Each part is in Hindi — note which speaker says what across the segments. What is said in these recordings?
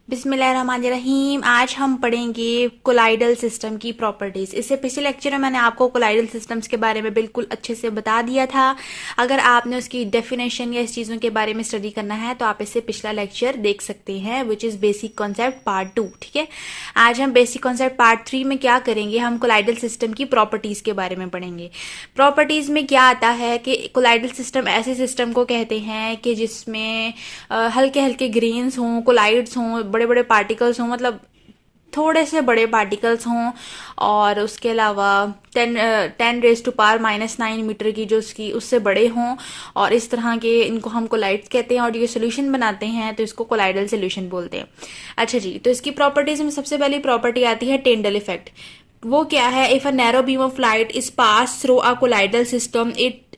Speaker 1: बिस्मिल्लाहिर्रहमानिर्रहीम। आज हम पढ़ेंगे कोलाइडल सिस्टम की प्रॉपर्टीज। इससे पिछले लेक्चर में मैंने आपको कोलाइडल सिस्टम्स के बारे में बिल्कुल अच्छे से बता दिया था। अगर आपने उसकी डेफिनेशन या इस चीज़ों के बारे में स्टडी करना है तो आप इससे पिछला लेक्चर देख सकते हैं, which is basic concept part 2। ठीक है, आज हम बेसिक कॉन्सेप्ट पार्ट 3 में क्या करेंगे, हम कोलाइडल सिस्टम की प्रॉपर्टीज़ के बारे में पढ़ेंगे। प्रॉपर्टीज़ में क्या आता है कि कोलाइडल सिस्टम ऐसे सिस्टम को कहते हैं कि जिसमें हल्के हल्के ग्रेन्स हों, कोलाइड्स हों, बड़े बड़े पार्टिकल्स हों, मतलब थोड़े से बड़े पार्टिकल्स हों, और उसके अलावा 10⁻⁻⁹ मीटर की जो उसकी उससे बड़े हों, और इस तरह के इनको हम कोलाइड्स कहते हैं। और ये सोल्यूशन बनाते हैं तो इसको कोलाइडल सोल्यूशन बोलते हैं। अच्छा जी, तो इसकी प्रॉपर्टीज में सबसे पहली प्रॉपर्टी आती है टेंडल इफेक्ट। वो क्या है? If a narrow beam of light is pass through a colloidal system,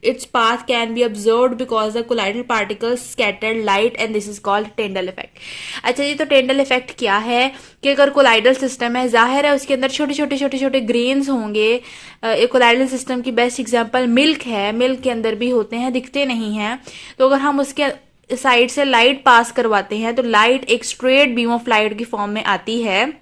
Speaker 1: its path can be observed because the colloidal particles scattered light and this is called Tyndall effect। अच्छा जी, तो टेंडल इफेक्ट क्या है कि अगर कोलाइडल सिस्टम है, जाहिर है उसके अंदर छोटे छोटे ग्रेन्स होंगे। एक कोलाइडल सिस्टम की बेस्ट एग्जांपल मिल्क है, मिल्क के अंदर भी होते हैं, दिखते नहीं हैं। तो अगर हम उसके साइड से लाइट पास करवाते हैं तो लाइट एक स्ट्रेट बीम ऑफ लाइट की फॉर्म में आती है,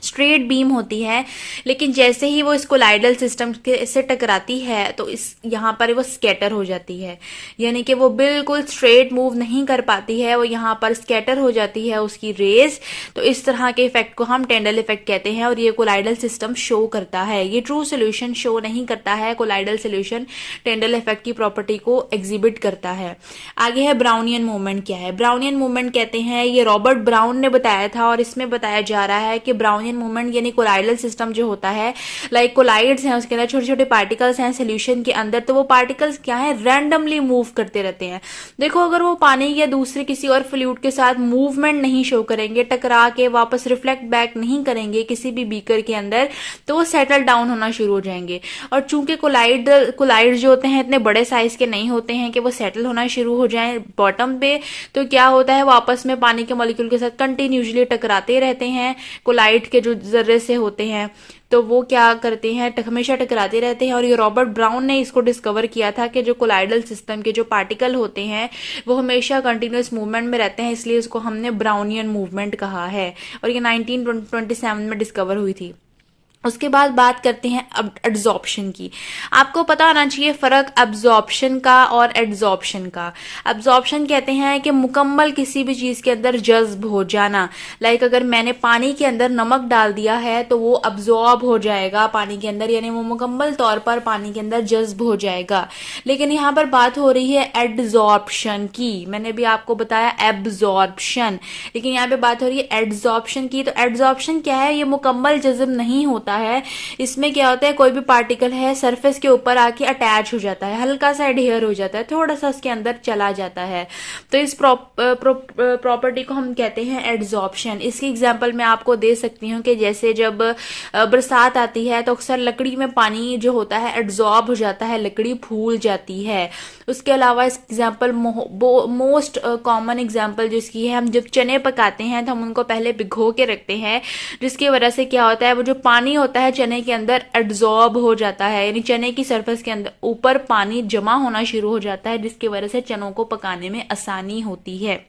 Speaker 1: स्ट्रेट बीम होती है। लेकिन जैसे ही वो इस कोलाइडल सिस्टम से टकराती है तो इस यहाँ पर वो स्कैटर हो जाती है, यानी कि वो बिल्कुल स्ट्रेट मूव नहीं कर पाती है, वो यहाँ पर स्कैटर हो जाती है उसकी रेज। तो इस तरह के इफेक्ट को हम टेंडल इफेक्ट कहते हैं, और ये कोलाइडल सिस्टम शो करता है। ये ट्रू सोल्यूशन शो नहीं करता है, कोलाइडल सोल्यूशन टेंडल इफेक्ट की प्रॉपर्टी को एग्जिबिट करता है। आगे है ब्राउनियन मूवमेंट। क्या है ब्राउनियन मूवमेंट? कहते हैं, ये रॉबर्ट ब्राउन ने बताया था, और इसमें बताया जा रहा है कि ब्राउनियन मूवमेंट यानी कोलाइडल सिस्टम जो होता है, लाइक कोलाइड्स हैं, उसके अंदर छोटे छोटे पार्टिकल्स हैं सोल्यूशन के अंदर, तो वो पार्टिकल्स क्या है, रैंडमली मूव करते रहते हैं। देखो, अगर वो पानी या दूसरे किसी और फ्लूइड के साथ मूवमेंट नहीं शो करेंगे, टकरा के वापस रिफ्लेक्ट बैक नहीं करेंगे किसी भी बीकर के अंदर, तो वो सेटल डाउन होना शुरू हो जाएंगे। और चूंकि कोलाइड जो होते हैं इतने बड़े साइज के नहीं होते हैं कि वो सेटल होना शुरू हो जाए बॉटम पे, तो क्या होता है, वो आपस में पानी के मॉलिक्यूल के साथ कंटिन्यूसली टकराते रहते हैं। कोलाइड के जो जर्रे से होते हैं तो वो क्या करते हैं, हमेशा टकराते रहते हैं। और ये रॉबर्ट ब्राउन ने इसको डिस्कवर किया था कि जो कोलाइडल सिस्टम के जो पार्टिकल होते हैं वो हमेशा कंटिन्यूस मूवमेंट में रहते हैं, इसलिए इसको हमने ब्राउनियन मूवमेंट कहा है। और ये 1927 में डिस्कवर हुई थी। उसके बाद बात करते हैं अब एब्जॉर्प्शन की। आपको पता होना चाहिए फर्क एब्जॉर्प्शन का और एड्जॉर्प्शन का। एब्जॉर्प्शन कहते हैं कि मुकम्मल किसी भी चीज के अंदर जज्ब हो जाना। लाइक अगर मैंने पानी के अंदर नमक डाल दिया है तो वो अब्जॉर्ब हो जाएगा पानी के अंदर, यानी वो मुकम्मल तौर पर पानी के अंदर जज्ब हो जाएगा। लेकिन यहाँ पर बात हो रही है एड्जॉर्प्शन की। मैंने भी आपको बताया एब्जॉर्प्शन, लेकिन यहाँ पे बात हो रही है एड्जॉर्प्शन की। तो एड्जॉर्प्शन क्या है? ये मुकम्मल जज्ब नहीं होता है। इसमें क्या होता है, कोई भी पार्टिकल है सरफेस के ऊपर आके अटैच हो जाता है, हल्का सा एडहियर हो जाता है, थोड़ा सा उसके अंदर चला जाता है। तो इस प्रॉपर्टी को हम कहते हैं एड्जॉर्प्शन। इसकी एग्जांपल मैं आपको दे सकती हूँ कि जैसे जब बरसात आती है तो अक्सर लकड़ी में पानी जो होता है एड्जॉर्ब हो जाता है, लकड़ी फूल जाती है। उसके अलावा इस एग्जाम्पल मोस्ट कॉमन एग्जाम्पल जिसकी है, हम जब चने पकाते हैं तो हम उनको पहले भिगो के रखते हैं, जिसकी वजह से क्या होता है, वो जो पानी होता है चने के अंदर एड्जॉर्ब हो जाता है, यानी चने की सरफेस के अंदर ऊपर पानी जमा होना शुरू हो जाता है, जिसकी वजह से चनों को पकाने में आसानी होती है।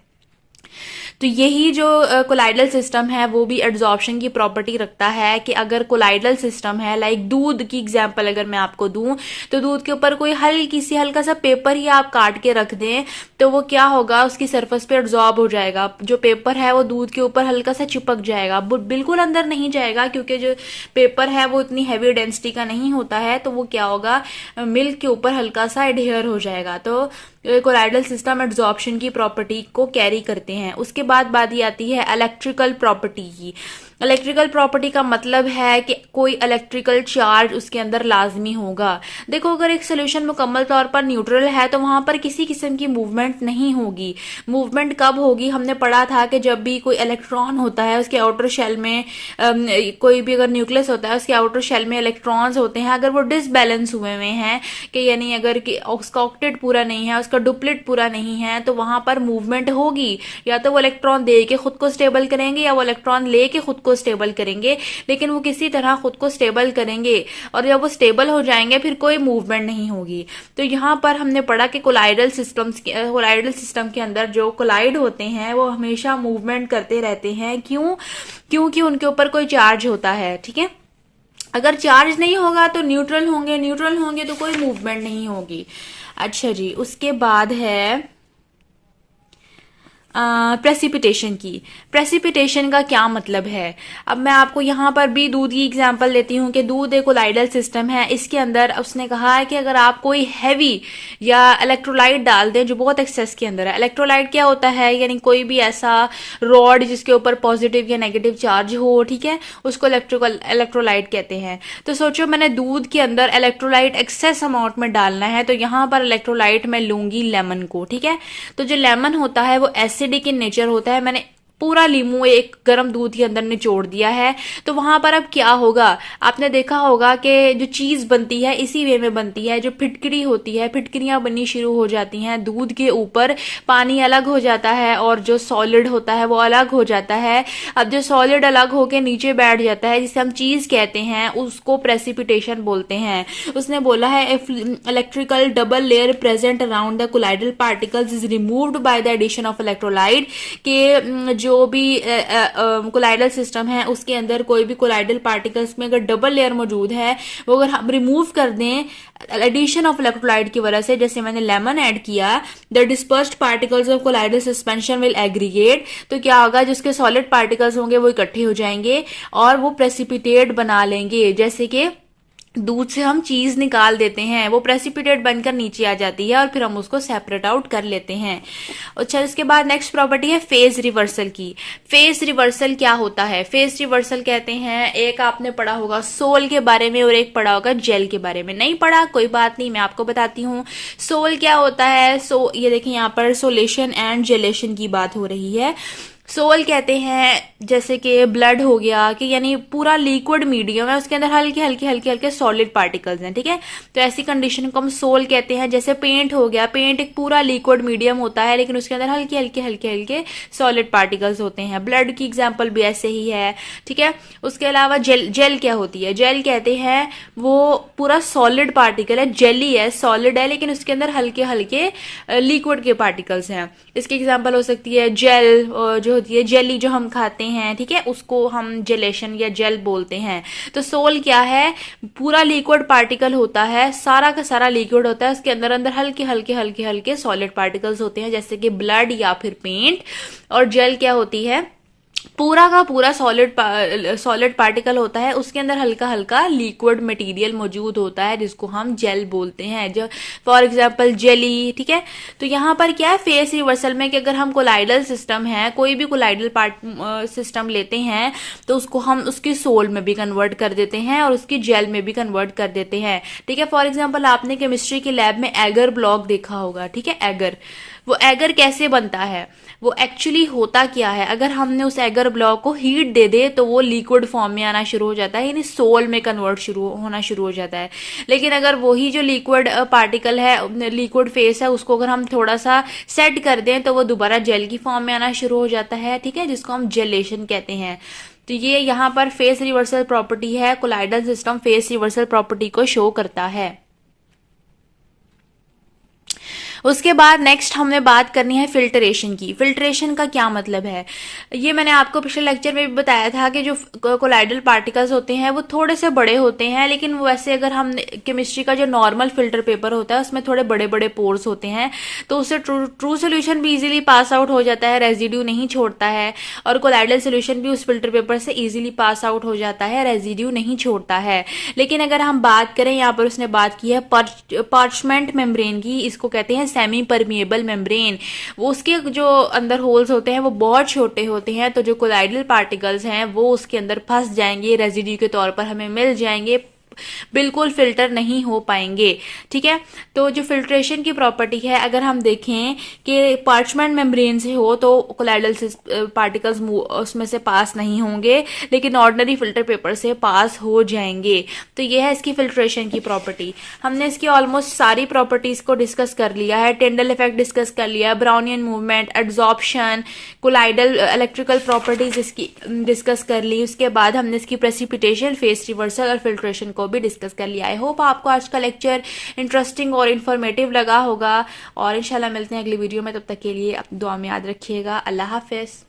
Speaker 1: तो यही जो कोलाइडल सिस्टम है वो भी एड्जॉर्प्शन की प्रॉपर्टी रखता है कि अगर कोलाइडल सिस्टम है, लाइक दूध की एग्जांपल अगर मैं आपको दूं, तो दूध के ऊपर कोई हल्का सा पेपर ही आप काट के रख दें तो वो क्या होगा, उसकी सरफेस पे एड्जॉर्ब हो जाएगा। जो पेपर है वो दूध के ऊपर हल्का सा चिपक जाएगा, बिल्कुल अंदर नहीं जाएगा, क्योंकि जो पेपर है वो इतनी हैवी डेंसिटी का नहीं होता है। तो वो क्या होगा, मिल्क के ऊपर हल्का सा एडहियर हो जाएगा। तो कोलाइडल सिस्टम एड्जॉर्प्शन की प्रॉपर्टी को कैरी करते हैं। उसके बाद बात आती है इलेक्ट्रिकल प्रॉपर्टी की। इलेक्ट्रिकल प्रॉपर्टी का मतलब है कि कोई इलेक्ट्रिकल चार्ज उसके अंदर लाजमी होगा। देखो, अगर एक सोल्यूशन मुकम्मल तौर पर न्यूट्रल है तो वहां पर किसी किस्म की मूवमेंट नहीं होगी। मूवमेंट कब होगी? हमने पढ़ा था कि जब भी कोई इलेक्ट्रॉन होता है उसके आउटर शेल में, कोई भी अगर न्यूक्लियस होता है उसके आउटर शेल में इलेक्ट्रॉन्स होते हैं, अगर वो डिसबैलेंस हुए हुए हैं कि यानी अगर उसका ऑक्टेट पूरा नहीं है, उसका डुप्लेट पूरा नहीं है, तो वहां पर मूवमेंट होगी। या तो वो इलेक्ट्रॉन दे के खुद को स्टेबल करेंगे या वो इलेक्ट्रॉन ले के खुद को स्टेबल करेंगे, लेकिन वो किसी तरह खुद को स्टेबल करेंगे और जब वो स्टेबल हो जाएंगे फिर कोई मूवमेंट नहीं होगी। तो यहाँ पर हमने पढ़ा कि कोलाइडल सिस्टम के अंदर जो कोलाइड होते हैं वो हमेशा मूवमेंट करते रहते हैं। क्यों? क्योंकि उनके ऊपर कोई चार्ज होता है। ठीक है, अगर चार्ज नहीं होगा तो न्यूट्रल होंगे तो कोई मूवमेंट नहीं होगी। अच्छा जी, उसके बाद है प्रेसिपिटेशन की। प्रेसिपिटेशन का क्या मतलब है? अब मैं आपको यहाँ पर भी दूध की एग्जांपल देती हूँ कि दूध एक कोलाइडल सिस्टम है। इसके अंदर उसने कहा है कि अगर आप कोई हैवी या इलेक्ट्रोलाइट डाल दें जो बहुत एक्सेस के अंदर है। इलेक्ट्रोलाइट क्या होता है? यानी कोई भी ऐसा रॉड जिसके ऊपर पॉजिटिव या नेगेटिव चार्ज हो, ठीक है, उसको इलेक्ट्रोलाइट कहते हैं। तो सोचो मैंने दूध के अंदर इलेक्ट्रोलाइट एक्सेस अमाउंट में डालना है, तो यहाँ पर इलेक्ट्रोलाइट मैं लूंगी लेमन को। ठीक है, तो जो लेमन होता है वो एसिडिक इन नेचर होता है। मैंने पूरा लीमू एक गर्म दूध के अंदर निचोड़ दिया है, तो वहां पर अब क्या होगा? आपने देखा होगा कि जो चीज बनती है इसी वे में बनती है। जो फिटकरी होती है, फिटकरियां बननी शुरू हो जाती हैं, दूध के ऊपर पानी अलग हो जाता है और जो सॉलिड होता है वो अलग हो जाता है। अब जो सॉलिड अलग होके नीचे बैठ जाता है, जिसे हम चीज कहते हैं, उसको प्रेसिपिटेशन बोलते हैं। उसने बोला है electrical double layer present around the colloidal particles is removed by the addition of electrolyte. के जो भी कोलाइडल सिस्टम है उसके अंदर कोई भी कोलाइडल पार्टिकल्स में अगर डबल लेयर मौजूद है, वो अगर हम रिमूव कर दें एडिशन ऑफ इलेक्ट्रोलाइट की वजह से, जैसे मैंने लेमन ऐड किया, the dispersed particles of colloidal suspension will aggregate. तो क्या होगा? जिसके सॉलिड पार्टिकल्स होंगे वो इकट्ठे हो जाएंगे और वो प्रेसिपिटेट बना लेंगे। जैसे कि दूध से हम चीज निकाल देते हैं, वो प्रेसिपिटेट बनकर नीचे आ जाती है और फिर हम उसको सेपरेट आउट कर लेते हैं। अच्छा, इसके बाद नेक्स्ट प्रॉपर्टी है फेज रिवर्सल की। फेज रिवर्सल क्या होता है? फेज रिवर्सल कहते हैं, एक आपने पढ़ा होगा सोल के बारे में और एक पढ़ा होगा जेल के बारे में। नहीं पढ़ा कोई बात नहीं, मैं आपको बताती हूँ। सोल क्या होता है? ये देखिए यहाँ पर सोलेशन एंड जेलेशन की बात हो रही है। सोल कहते हैं जैसे कि ब्लड हो गया, कि यानी पूरा लिक्विड मीडियम है, उसके अंदर हल्के सॉलिड पार्टिकल्स हैं। ठीक है, तो ऐसी कंडीशन को हम सोल कहते हैं। जैसे पेंट हो गया, पेंट एक पूरा लिक्विड मीडियम होता है लेकिन उसके अंदर हल्के सॉलिड पार्टिकल्स होते हैं। ब्लड की एग्जांपल भी ऐसे ही है। ठीक है, उसके अलावा जेल क्या होती है? जेल कहते हैं वो पूरा सॉलिड पार्टिकल है, जेली है, सॉलिड है, लेकिन उसके अंदर हल्के लिक्विड के पार्टिकल्स हैं। इसकी एग्जांपल हो सकती है जेल, जो होती है जेली जो हम खाते हैं, ठीक है, उसको हम जेलेशन या जेल बोलते हैं। तो सोल क्या है? पूरा लिक्विड पार्टिकल होता है, सारा का सारा लिक्विड होता है, उसके अंदर हल्के सॉलिड पार्टिकल्स होते हैं, जैसे कि ब्लड या फिर पेंट। और जेल क्या होती है? पूरा का पूरा सॉलिड पार्टिकल होता है, उसके अंदर हल्का लिक्विड मटेरियल मौजूद होता है जिसको हम जेल बोलते हैं। जो फॉर एग्जांपल जेली। ठीक है, तो यहाँ पर क्या है फेस रिवर्सल में कि अगर हम कोलाइडल सिस्टम है, कोई भी कोलाइडल सिस्टम लेते हैं तो उसको हम उसकी सोल में भी कन्वर्ट कर देते हैं और उसकी जेल में भी कन्वर्ट कर देते हैं। ठीक है, फॉर एग्जाम्पल आपने केमिस्ट्री के लैब में एगर ब्लॉक देखा होगा। ठीक है, एगर, वो एगर कैसे बनता है? वो एक्चुअली होता क्या है? अगर हमने उस एगर ब्लॉक को हीट दे दे तो वो लिक्विड फॉर्म में आना शुरू हो जाता है, यानी सोल में कन्वर्ट होना शुरू हो जाता है। लेकिन अगर वही जो लिक्विड पार्टिकल है, लिक्विड फेस है, उसको अगर हम थोड़ा सा सेट कर दें तो वो दोबारा जेल की फॉर्म में आना शुरू हो जाता है। ठीक है, जिसको हम जेलेशन कहते हैं। तो ये यहाँ पर फेस रिवर्सल प्रॉपर्टी है, colloidal system face reversal property को शो करता है। उसके बाद नेक्स्ट हमने बात करनी है फिल्ट्रेशन की। फिल्ट्रेशन का क्या मतलब है? ये मैंने आपको पिछले लेक्चर में भी बताया था कि जो कोलाइडल पार्टिकल्स होते हैं वो थोड़े से बड़े होते हैं, लेकिन वैसे अगर हम केमिस्ट्री का जो नॉर्मल फिल्टर पेपर होता है उसमें थोड़े बड़े बड़े पोर्स होते हैं, तो उससे ट्रू सोल्यूशन भी इजीली पास आउट हो जाता है, रेजिड्यू नहीं छोड़ता है। और कोलाइडल सोल्यूशन भी उस फिल्टर पेपर से इजीली पास आउट हो जाता है, रेजिड्यू नहीं छोड़ता है। लेकिन अगर हम बात करें, यहाँ पर उसने बात की है पार्चमेंट मेम्ब्रेन की, इसको कहते हैं सेमी परमिएबल मेम्ब्रेन। वो उसके जो अंदर होल्स होते हैं वो बहुत छोटे होते हैं, तो जो कोलाइडल पार्टिकल्स हैं वो उसके अंदर फंस जाएंगे, रेजिड्यू के तौर पर हमें मिल जाएंगे, बिल्कुल फिल्टर नहीं हो पाएंगे। ठीक है, तो जो फिल्ट्रेशन की प्रॉपर्टी है, अगर हम देखें कि पार्चमेंट मेम्ब्रेन से हो तो कोलाइडल पार्टिकल्स उसमें से पास नहीं होंगे, लेकिन ऑर्डिनरी फिल्टर पेपर से पास हो जाएंगे। तो यह है इसकी फिल्ट्रेशन की प्रॉपर्टी। हमने इसकी ऑलमोस्ट सारी प्रॉपर्टीज को डिस्कस कर लिया है। टिंडल इफेक्ट डिस्कस कर लिया, Brownian movement, adsorption, colloidal electrical properties इसकी डिस्कस कर ली। उसके बाद हमने इसकी प्रेसिपिटेशन, फेस रिवर्सल और फिल्ट्रेशन को भी डिस्कस कर लिया। आई होप आपको आज का लेक्चर इंटरेस्टिंग और इन्फॉर्मेटिव लगा होगा, और इंशाल्लाह मिलते हैं अगली वीडियो में। तब तक के लिए अपनी दुआ में याद रखिएगा। अल्लाह हाफिज।